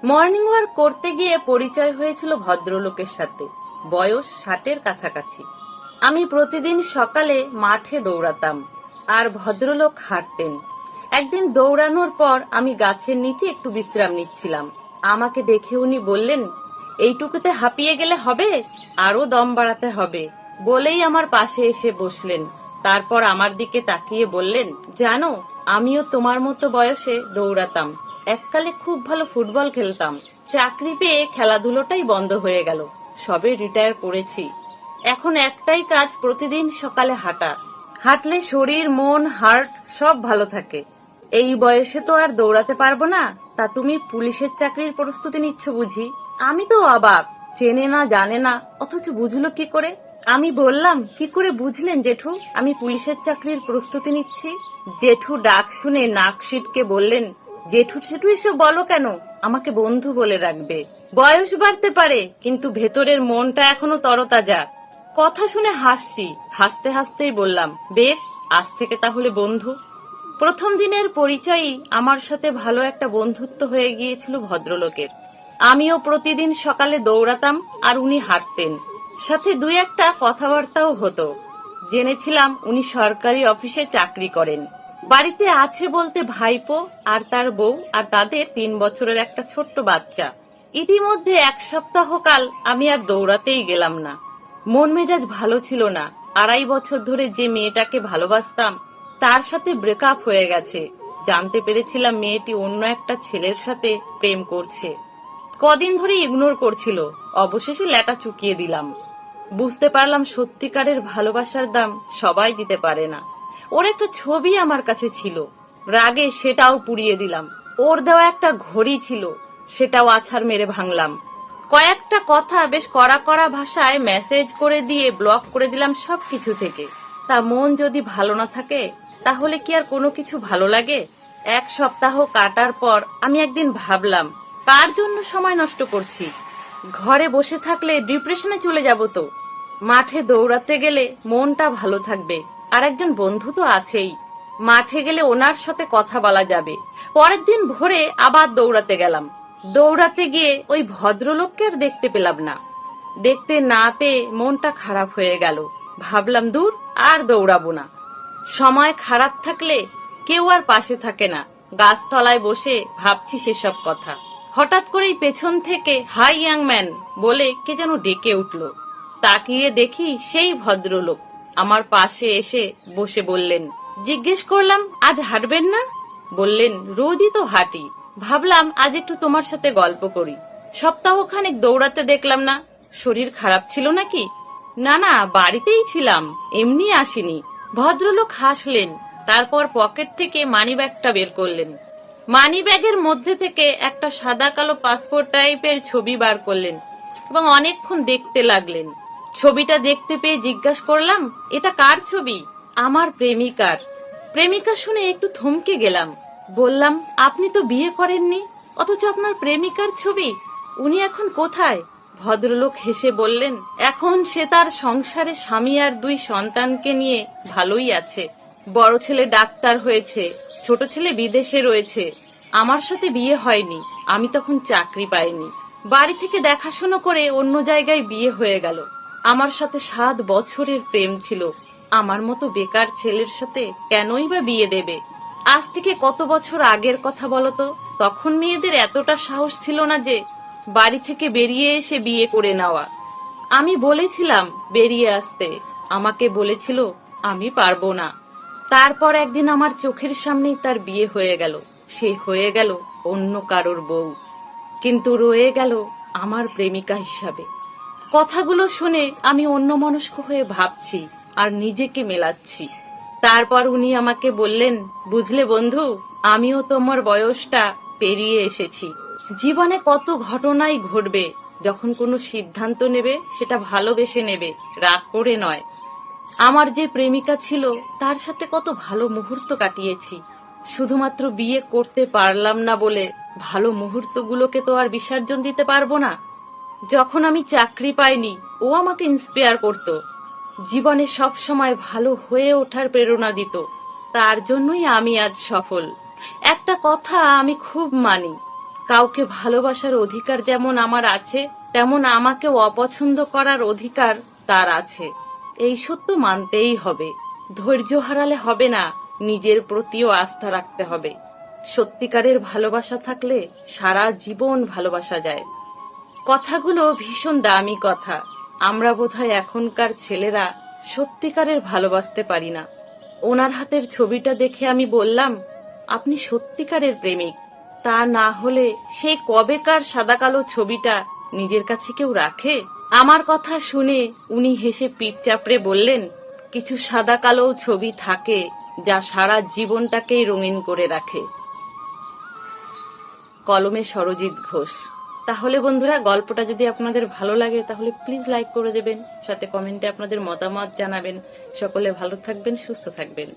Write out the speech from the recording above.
Morning walk করতে গিয়ে পরিচয় হয়েছিল ভদ্রলোকের সাথে। বয়স 60-এর কাছাকাছি। আমি প্রতিদিন সকালে মাঠে দৌড়াতাম, আর ভদ্রলোক হাঁটতেন। একদিন দৌড়ানোর পর আমি গাছের নিচে একটু বিশ্রাম নিচ্ছিলাম। আমাকে দেখে উনি বললেন, এইটুকুতে হাঁপিয়ে গেলে হবে, আরো দম বাড়াতে হবে, বলেই আমার পাশে এসে বসলেন। তারপর আমার দিকে তাকিয়ে বললেন, জানো, আমিও তোমার মতো বয়সে দৌড়াতাম। এককালে খুব ভালো ফুটবল খেলতাম। চাকরি পেয়ে খেলাধুলোটাই বন্ধ হয়ে গেল। সবে রিটায়ার করেছি। এখন একটাই কাজ, প্রতিদিন সকালে হাঁটা। হাঁটলে শরীর, মন, হার্ট সব ভালো থাকে। এই বয়সে তো আর দৌড়াতে পারবো না। তা তুমি পুলিশের চাকরির প্রস্তুতি নিচ্ছ বুঝি? আমি তো অবাক। চেনে না, জানে না, অথচ বুঝলো কি করে? আমি বললাম, কি করে বুঝলেন জেঠু আমি পুলিশের চাকরির প্রস্তুতি নিচ্ছি? জেঠু ডাক শুনে নাক সিটকে বললেন, জেঠু সেঠু এসব বলো কেন? আমাকে বন্ধু বলে রাখবে। বয়স বাড়তে পারে, কিন্তু ভেতরের মনটা এখনো তরতাজা। কথা শুনে হাসছি। হাসতে হাসতেই বললাম, বেশ, আজ থেকে তাহলে বন্ধু। প্রথম দিনের পরিচয়ই আমার সাথে ভালো একটা বন্ধুত্ব হয়ে গিয়েছিল ভদ্রলোকের। আমিও প্রতিদিন সকালে দৌড়াতাম, আর উনি হাঁটতেন। সাথে দুই একটা কথাবার্তাও হতো। জেনেছিলাম উনি সরকারি অফিসে চাকরি করেন। বাড়িতে আছে বলতে ভাইপো আর তার বউ, আর তাদের 3 বছরের একটা ছোট্ট বাচ্চা। ইতিমধ্যে 1 সপ্তাহ কাল আমি আর দৌড়াতেই গেলাম না। মন মেজাজ ভালো ছিল না। 2.5 বছর ধরে যে মেয়েটাকে ভালোবাসতাম, তার সাথে ব্রেকআপ হয়ে গেছে। জানতে পেরেছিলাম মেয়েটি অন্য একটা ছেলের সাথে প্রেম করছে। কদিন ধরে ইগনোর করছিল। অবশেষে ল্যাটা চুকিয়ে দিলাম। বুঝতে পারলাম সত্যিকারের ভালোবাসার দাম সবাই দিতে পারে না। ওর একটা ছবি আমার কাছে ছিল। রাগে সেটাও পুড়িয়ে দিলাম। ওর দেওয়া একটা ঘড়ি ছিল, সেটাও আছাড় মেরে ভাঙলাম। কয়েকটা কথা বেশ কড়া কড়া ভাষায় মেসেজ করে দিয়ে ব্লক করে দিলাম সবকিছু থেকে। তা মন যদি ভালো না থাকে, তাহলে কি আর কোনো কিছু ভালো লাগে? 1 সপ্তাহ কাটার পর আমি একদিন ভাবলাম, কার জন্য সময় নষ্ট করছি? ঘরে বসে থাকলে ডিপ্রেশনে চলে যাব তো। মাঠে দৌড়াতে গেলে মনটা ভালো থাকবে, আর একজন বন্ধু তো আছেই। মাঠে গেলে ওনার সাথে কথা বলা যাবে। পরের দিন ভোরে আবার দৌড়াতে গেলাম। দৌড়াতে গিয়ে ওই ভদ্রলোককে আর দেখতে পেলাম না। দেখতে না পেয়ে মনটা খারাপ হয়ে গেল। ভাবলাম, দূর, আর দৌড়াবো না। সময় খারাপ থাকলে কেউ আর পাশে থাকে না। গাছতলায় বসে ভাবছি সেসব কথা। হঠাৎ করেই পেছন থেকে হাই ইয়াং ম্যান বলে কে যেন ডেকে উঠল। তাকিয়ে দেখি সেই ভদ্রলোক আমার পাশে এসে বসে বললেন। জিজ্ঞেস করলাম, আজ হাঁটবেন না? বললেন, রোজই তো হাঁটি। ভাবলাম আজ একটু তোমার সাথে গল্প করি। সপ্তাহখানেক দৌড়াতে দেখলাম না। শরীর খারাপ ছিল নাকি? না না, বাড়িতেই ছিলাম, এমনি আসিনি। ভদ্রলোক হাসলেন। তারপর পকেট থেকে মানিব্যাগটা বের করলেন। মানিব্যাগের মধ্যে থেকে একটা সাদা কালো পাসপোর্ট টাইপের ছবি বার করলেন এবং অনেকক্ষণ দেখতে লাগলেন। ছবিটা দেখতে পেয়ে জিজ্ঞাসা করলাম, এটা কার ছবি? আমার প্রেমিকার। প্রেমিকা শুনে একটু থমকে গেলাম। বললাম, আপনি তো বিয়ে করেননি, অথচ আপনার প্রেমিকার ছবি। উনি এখন কোথায়? ভদ্রলোক হেসে বললেন, এখন সে তার সংসারে স্বামী আর 2 সন্তানকে নিয়ে ভালোই আছে। বড় ছেলে ডাক্তার হয়েছে, ছোট ছেলে বিদেশে রয়েছে। আমার সাথে বিয়ে হয়নি, আমি তখন চাকরি পাইনি। বাড়ি থেকে দেখাশোনা করে অন্য জায়গায় বিয়ে হয়ে গেল। আমার সাথে 7 বছরের প্রেম ছিল। আমার মতো বেকার ছেলের সাথে কেনই বা বিয়ে দেবে? আজ থেকে কত বছর আগের কথা বলতো? তখন মেয়েদের এতটা সাহস ছিল না যে বাড়ি থেকে বেরিয়ে এসে বিয়ে করে নেওয়া। আমি বলেছিলাম বেরিয়ে আসতে। আমাকে বলেছিল আমি পারবো না। তারপর একদিন আমার চোখের সামনেই তার বিয়ে হয়ে গেল। সে হয়ে গেল অন্য কারোর বউ, কিন্তু রয়ে গেল আমার প্রেমিকা হিসাবে। কথাগুলো শুনে আমি অন্যমনস্ক হয়ে ভাবছি আর নিজেকে মেলাচ্ছি। তারপর উনি আমাকে বললেন, বুঝলে বন্ধু, আমিও তোমার বয়সটা পেরিয়ে এসেছি। জীবনে কত ঘটনাই ঘটবে। যখন কোনো সিদ্ধান্ত নেবে, সেটা ভালোবেসে নেবে, রাগ করে নয়। আমার যে প্রেমিকা ছিল, তার সাথে কত ভালো মুহূর্ত কাটিয়েছি। শুধুমাত্র বিয়ে করতে পারলাম না বলে ভালো মুহূর্তগুলোকে তো আর বিসর্জন দিতে পারবো না। যখন আমি চাকরি পাইনি, ও আমাকে ইন্সপায়ার করত। জীবনে সব সময় ভালো হয়ে ওঠার প্রেরণা দিত। তার জন্যই আমি আজ সফল। একটা কথা আমি খুব মানি, কাউকে ভালোবাসার অধিকার যেমন আমার আছে, তেমন আমাকেও অপছন্দ করার অধিকার তার আছে। এই সত্য মানতেই হবে। ধৈর্য হারালে হবে না, নিজের প্রতিও আস্থা রাখতে হবে। সত্যিকারের ভালোবাসা থাকলে সারা জীবন ভালোবাসা যায়। কথাগুলো ভীষণ দামি কথা। আমরা বোধহয় এখনকার ছেলেরা সত্যিকারের ভালোবাসতে পারি না। ওনার হাতের ছবিটা দেখে আমি বললাম, আপনি সত্যিকারের প্রেমিক। তা না হলে সেই কবেকার সাদা কালো ছবিটা নিজের কাছে কেউ রাখে? আমার কথা শুনে উনি হেসে পিঠ চাপড়ে বললেন, কিছু সাদা কালো ছবি থাকে যা সারা জীবনটাকেই রঙিন করে রাখে। কলমে সরজিৎ ঘোষ। তাহলে বন্ধুরা, গল্পটা যদি আপনাদের ভালো লাগে তাহলে প্লিজ লাইক করে দেবেন, সাথে কমেন্টে আপনাদের মতামত জানাবেন। সকলে ভালো থাকবেন, সুস্থ থাকবেন।